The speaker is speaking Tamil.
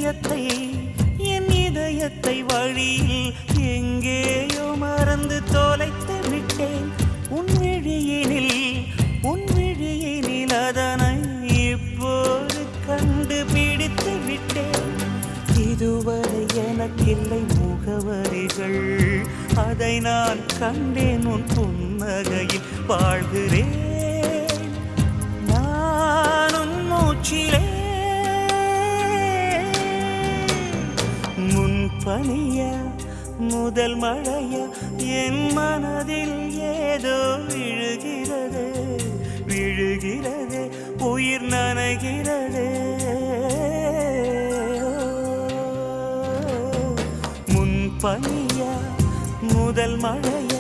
நிஜத்தை என் இதயத்தை வழியில் எங்கேயோ மறந்து தொலைத்து விட்டேன். உன் விழியினில் அதனை இப்போது கண்டுபிடித்து விட்டேன். இதுவரை எனக்கில்லை முகவரிகள், அதை நான் கண்டேன் உன் புன்னகையில். வாழ்கிறேன் நான் உன் மூச்சிலே. முன் பனியா முதல் மழையா என் மனதில் ஏதோ விழுகிறது விழுகிறது, உயிர் நனைகிறது. முன் பனியா முதல் மழையா